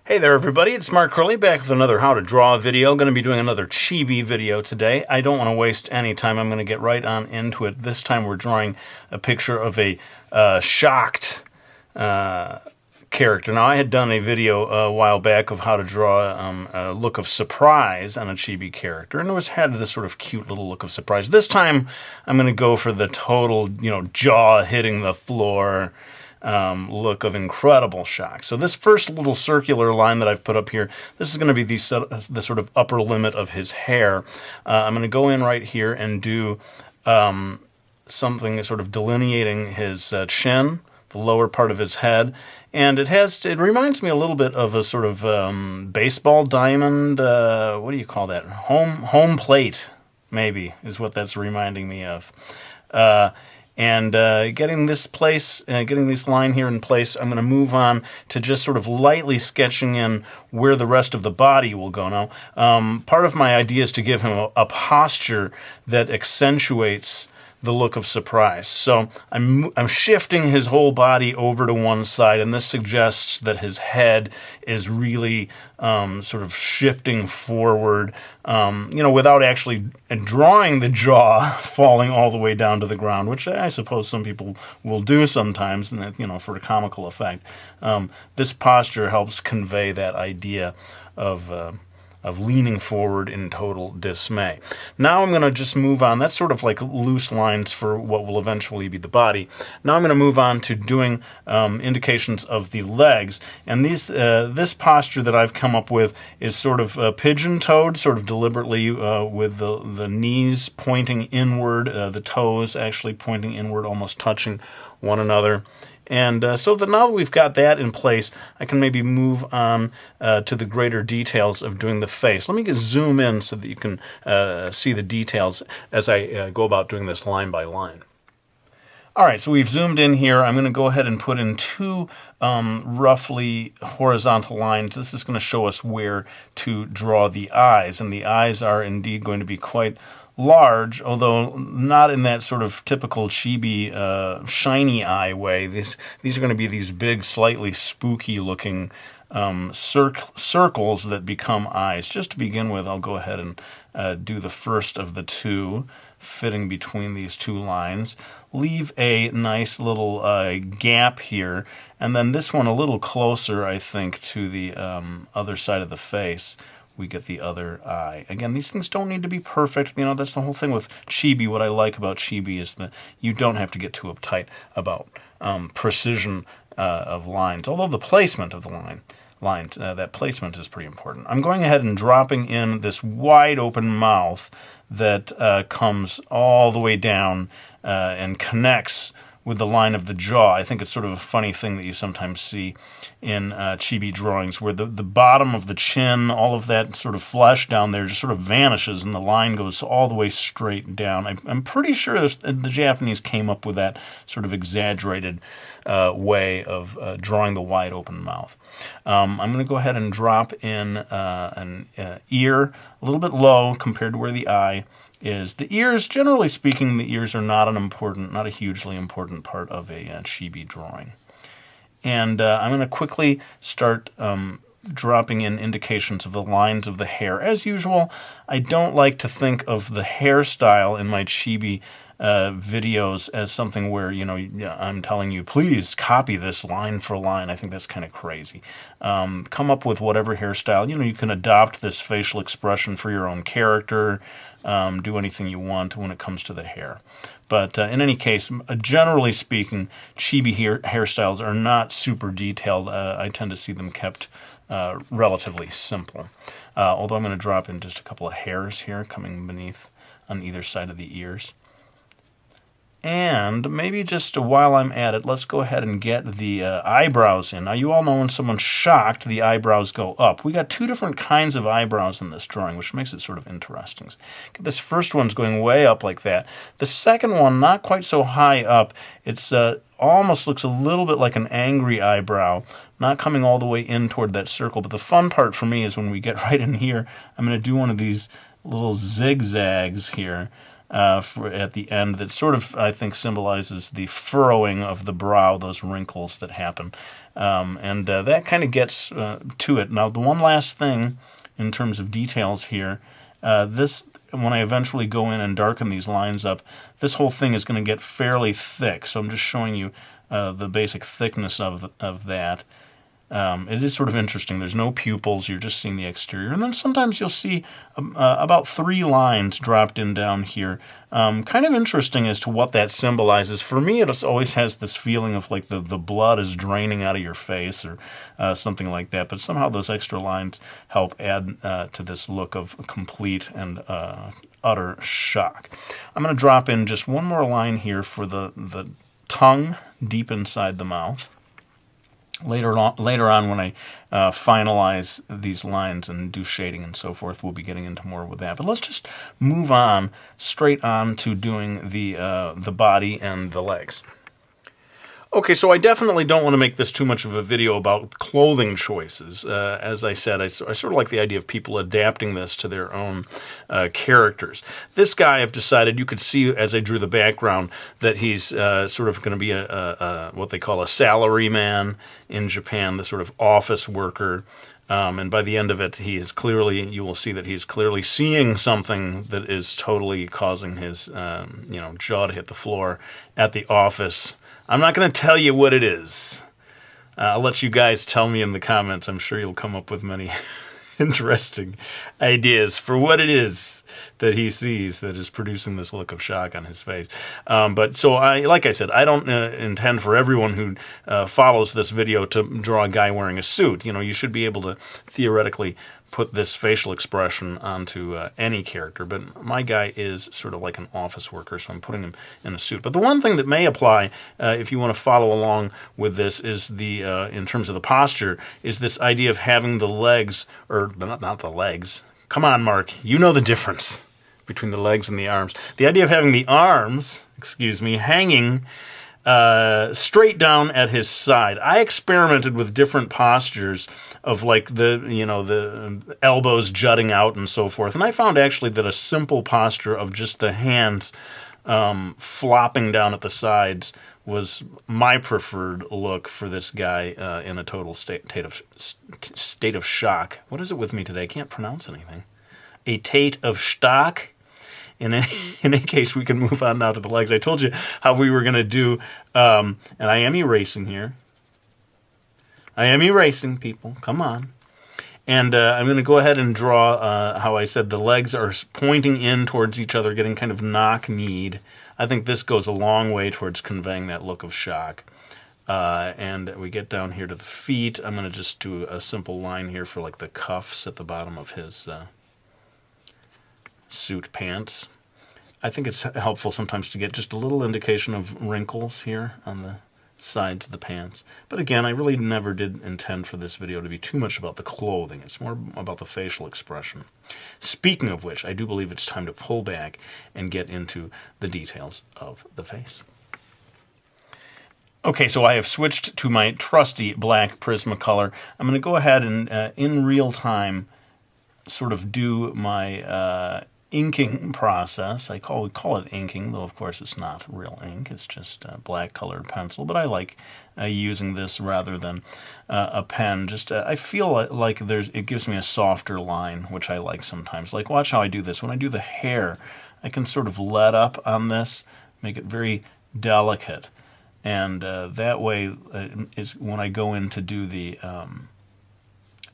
Hey there everybody, it's Mark Curley back with another How to Draw video. I'm going to be doing another Chibi video today. I don't want to waste any time, I'm going to get right on into it. This time we're drawing a picture of a shocked character. Now I had done a video a while back of how to draw a look of surprise on a Chibi character, and it had this sort of cute little look of surprise. This time I'm going to go for the total, jaw hitting the floor, look of incredible shock. So this first little circular line that I've put up here, this is going to be the sort of upper limit of his hair. I'm going to go in right here and do something sort of delineating his chin, the lower part of his head, and it reminds me a little bit of a sort of baseball diamond. What do you call that? Home plate, maybe, is what that's reminding me of. Getting this line here in place, I'm going to move on to just sort of lightly sketching in where the rest of the body will go. Now, part of my idea is to give him a posture that accentuates the look of surprise. So I'm shifting his whole body over to one side, and this suggests that his head is really sort of shifting forward, without actually drawing the jaw falling all the way down to the ground, which I suppose some people will do sometimes, and for a comical effect. This posture helps convey that idea of leaning forward in total dismay. Now I'm going to just move on. That's sort of like loose lines for what will eventually be the body. Now I'm going to move on to doing indications of the legs. And this posture that I've come up with is sort of pigeon-toed, sort of deliberately with the knees pointing inward, the toes actually pointing inward, almost touching one another. And so that now that we've got that in place, I can maybe move on to the greater details of doing the face. Let me just zoom in so that you can see the details as I go about doing this line by line. All right, so we've zoomed in here. I'm going to go ahead and put in two roughly horizontal lines. This is going to show us where to draw the eyes, and the eyes are indeed going to be quite large, although not in that sort of typical Chibi shiny eye way. These are going to be these big, slightly spooky looking circles that become eyes. Just to begin with, I'll go ahead and do the first of the two, fitting between these two lines. Leave a nice little gap here, and then this one a little closer, I think, to the other side of the face. We get the other eye. Again, these things don't need to be perfect. That's the whole thing with Chibi. What I like about Chibi is that you don't have to get too uptight about precision of lines, although the placement of the lines, that placement is pretty important. I'm going ahead and dropping in this wide open mouth that comes all the way down and connects with the line of the jaw. I think it's sort of a funny thing that you sometimes see in Chibi drawings, where the bottom of the chin, all of that sort of flesh down there just sort of vanishes and the line goes all the way straight down. I'm pretty sure the Japanese came up with that sort of exaggerated way of drawing the wide open mouth. I'm going to go ahead and drop in an ear a little bit low compared to where the eye is. The ears, generally speaking, the ears are not a hugely important part of a Chibi drawing. And I'm going to quickly start dropping in indications of the lines of the hair. As usual, I don't like to think of the hairstyle in my Chibi videos as something where, I'm telling you, please copy this line for line. I think that's kind of crazy. Come up with whatever hairstyle. You can adopt this facial expression for your own character. Do anything you want when it comes to the hair. But in any case, generally speaking, Chibi hairstyles are not super detailed. I tend to see them kept relatively simple. Although I'm going to drop in just a couple of hairs here coming beneath on either side of the ears. And maybe just while I'm at it, let's go ahead and get the eyebrows in. Now, you all know when someone's shocked, the eyebrows go up. We got two different kinds of eyebrows in this drawing, which makes it sort of interesting. This first one's going way up like that. The second one, not quite so high up. It's almost looks a little bit like an angry eyebrow, not coming all the way in toward that circle. But the fun part for me is when we get right in here, I'm going to do one of these little zigzags here. at the end that sort of, I think, symbolizes the furrowing of the brow, those wrinkles that happen. And that kind of gets to it. Now, the one last thing in terms of details here, when I eventually go in and darken these lines up, this whole thing is going to get fairly thick. So I'm just showing you the basic thickness of that. It is sort of interesting. There's no pupils. You're just seeing the exterior. And then sometimes you'll see about 3 lines dropped in down here. Kind of interesting as to what that symbolizes. For me, it always has this feeling of like the blood is draining out of your face or something like that. But somehow those extra lines help add to this look of complete and utter shock. I'm going to drop in just one more line here for the tongue deep inside the mouth. Later on, when I finalize these lines and do shading and so forth, we'll be getting into more with that. But let's just move on straight on to doing the body and the legs. Okay, so I definitely don't want to make this too much of a video about clothing choices. As I said, I sort of like the idea of people adapting this to their own characters. This guy, I've decided, you could see as I drew the background, that he's sort of going to be what they call a salaryman in Japan, the sort of office worker. And by the end of it, he is clearly, you will see that he's clearly seeing something that is totally causing his jaw to hit the floor at the office. I'm not going to tell you what it is. I'll let you guys tell me in the comments. I'm sure you'll come up with many interesting ideas for what it is that he sees that is producing this look of shock on his face. But so, like I said, I don't intend for everyone who follows this video to draw a guy wearing a suit. You know, you should be able to theoretically put this facial expression onto any character, but my guy is sort of like an office worker, so I'm putting him in a suit. But the one thing that may apply, if you want to follow along with this, is the in terms of the posture, is this idea of having the legs, or not the legs. Come on, Mark, you know the difference between the legs and the arms. The idea of having the arms, hanging straight down at his side. I experimented with different postures of like the elbows jutting out and so forth, and I found actually that a simple posture of just the hands flopping down at the sides was my preferred look for this guy in a total state of shock. What is it with me today? I can't pronounce anything. A tate of stock. In any case, we can move on now to the legs. I told you how we were going to do, and I am erasing here. I am erasing, people. Come on. And I'm going to go ahead and draw how I said the legs are pointing in towards each other, getting kind of knock-kneed. I think this goes a long way towards conveying that look of shock. And we get down here to the feet. I'm going to just do a simple line here for like the cuffs at the bottom of his suit pants. I think it's helpful sometimes to get just a little indication of wrinkles here on the sides of the pants. But again, I really never did intend for this video to be too much about the clothing. It's more about the facial expression. Speaking of which, I do believe it's time to pull back and get into the details of the face. Okay, so I have switched to my trusty black Prismacolor. I'm going to go ahead and in real time sort of do my inking process. We call it inking, though of course it's not real ink. It's just a black colored pencil, but I like using this rather than a pen. Just I feel like it gives me a softer line, which I like sometimes. Like, watch how I do this. When I do the hair, I can sort of let up on this, make it very delicate, and that way is when I go in to do the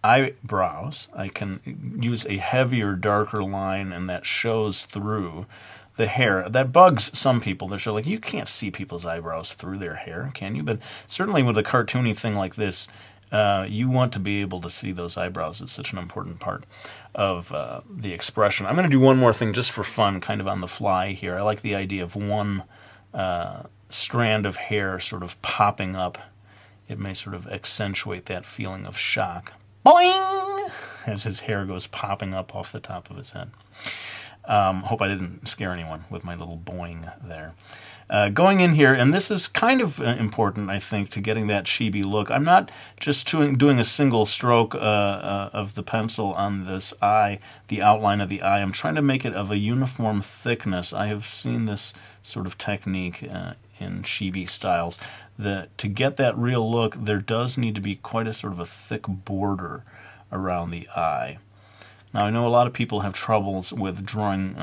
eyebrows, I can use a heavier, darker line, and that shows through the hair. That bugs some people. They're sort of like, you can't see people's eyebrows through their hair, can you? But certainly with a cartoony thing like this, you want to be able to see those eyebrows. It's such an important part of the expression. I'm going to do one more thing just for fun, kind of on the fly here. I like the idea of one strand of hair sort of popping up. It may sort of accentuate that feeling of shock. Boing! As his hair goes popping up off the top of his head. Hope I didn't scare anyone with my little boing there. Going in here, and this is kind of important, I think, to getting that chibi look. I'm not just doing a single stroke of the pencil on this eye, the outline of the eye. I'm trying to make it of a uniform thickness. I have seen this sort of technique in chibi styles. To get that real look, there does need to be quite a sort of a thick border around the eye. Now, I know a lot of people have troubles with drawing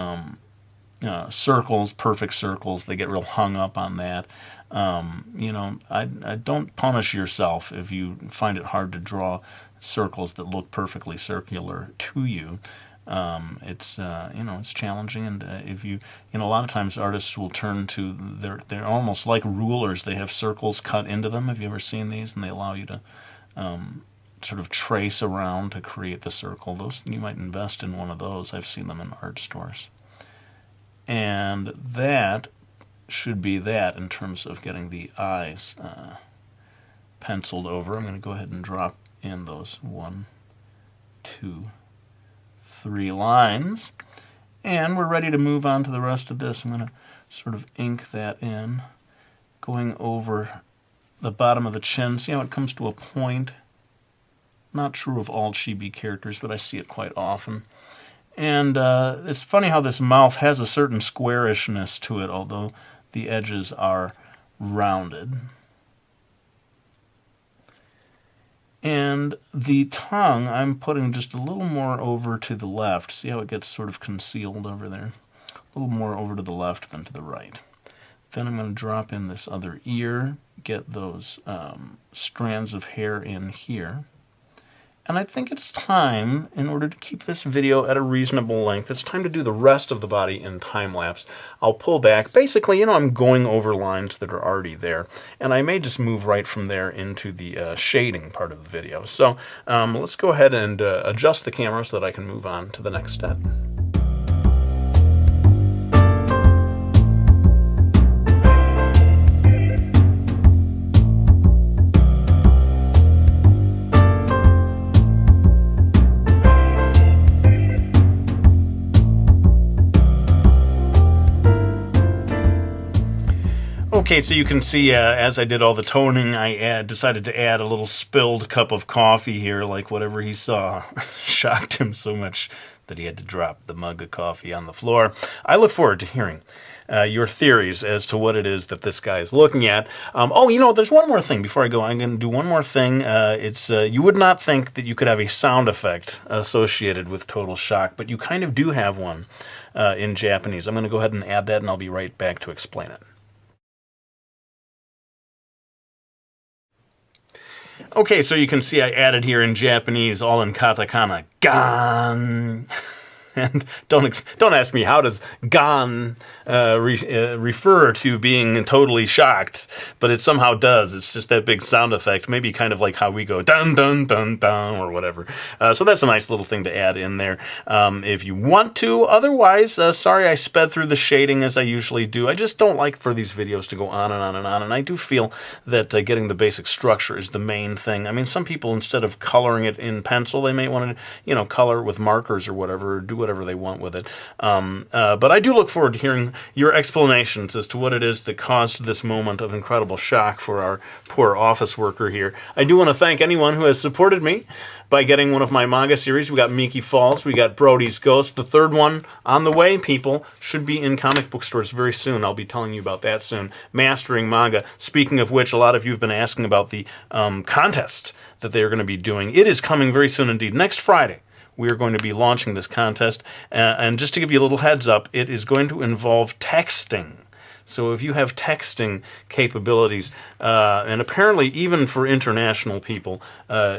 circles, perfect circles. They get real hung up on that. You know, I don't punish yourself if you find it hard to draw circles that look perfectly circular to you. It's you know, it's challenging, and if you know, a lot of times artists will turn to they're almost like rulers. They have circles cut into them. Have you ever seen these? And they allow you to sort of trace around to create the circle. Those, you might invest in one of those. I've seen them in art stores. And that should be that in terms of getting the eyes penciled over. I'm going to go ahead and drop in those 1, 2, 3 lines. And we're ready to move on to the rest of this. I'm going to sort of ink that in, going over the bottom of the chin. See how it comes to a point? Not true of all chibi characters, but I see it quite often. And it's funny how this mouth has a certain squarishness to it, although the edges are rounded. And the tongue, I'm putting just a little more over to the left. See how it gets sort of concealed over there? A little more over to the left than to the right. Then I'm going to drop in this other ear, get those strands of hair in here. And I think it's time, in order to keep this video at a reasonable length, it's time to do the rest of the body in time-lapse. I'll pull back. Basically, you know, I'm going over lines that are already there, and I may just move right from there into the shading part of the video. So let's go ahead and adjust the camera so that I can move on to the next step. Okay, so you can see as I did all the toning, I decided to add a little spilled cup of coffee here, like whatever he saw shocked him so much that he had to drop the mug of coffee on the floor. I look forward to hearing your theories as to what it is that this guy is looking at. Oh, you know, there's one more thing before I go. I'm going to do one more thing. You would not think that you could have a sound effect associated with total shock, but you kind of do have one in Japanese. I'm going to go ahead and add that, and I'll be right back to explain it. Okay, so you can see I added here in Japanese, all in katakana, gan. And don't ask me, how does gan refer to being totally shocked? But it somehow does. It's just that big sound effect, maybe kind of like how we go dun dun dun dun or whatever. So that's a nice little thing to add in there if you want to. Otherwise, sorry I sped through the shading as I usually do. I just don't like for these videos to go on and on and on. And I do feel that getting the basic structure is the main thing. I mean, some people, instead of coloring it in pencil, they may want to, you know, color it with markers or whatever, or do whatever they want with it. But I do look forward to hearing your explanations as to what it is that caused this moment of incredible shock for our poor office worker here. I do want to thank anyone who has supported me by getting one of my manga series. We got Miki Falls, we got Brody's Ghost. The third one on the way, people, should be in comic book stores very soon. I'll be telling you about that soon. Mastering Manga. Speaking of which, a lot of you have been asking about the contest that they are going to be doing. It is coming very soon indeed. Next Friday, we are going to be launching this contest. And just to give you a little heads up, it is going to involve texting. So if you have texting capabilities, and apparently even for international people,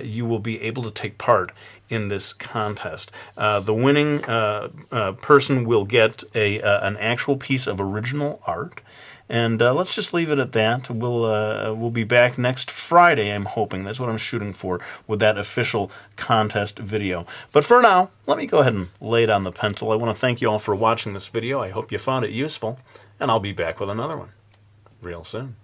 you will be able to take part in this contest. The winning person will get an actual piece of original art. And let's just leave it at that. We'll be back next Friday, I'm hoping. That's what I'm shooting for with that official contest video. But for now, let me go ahead and lay down the pencil. I want to thank you all for watching this video. I hope you found it useful, and I'll be back with another one real soon.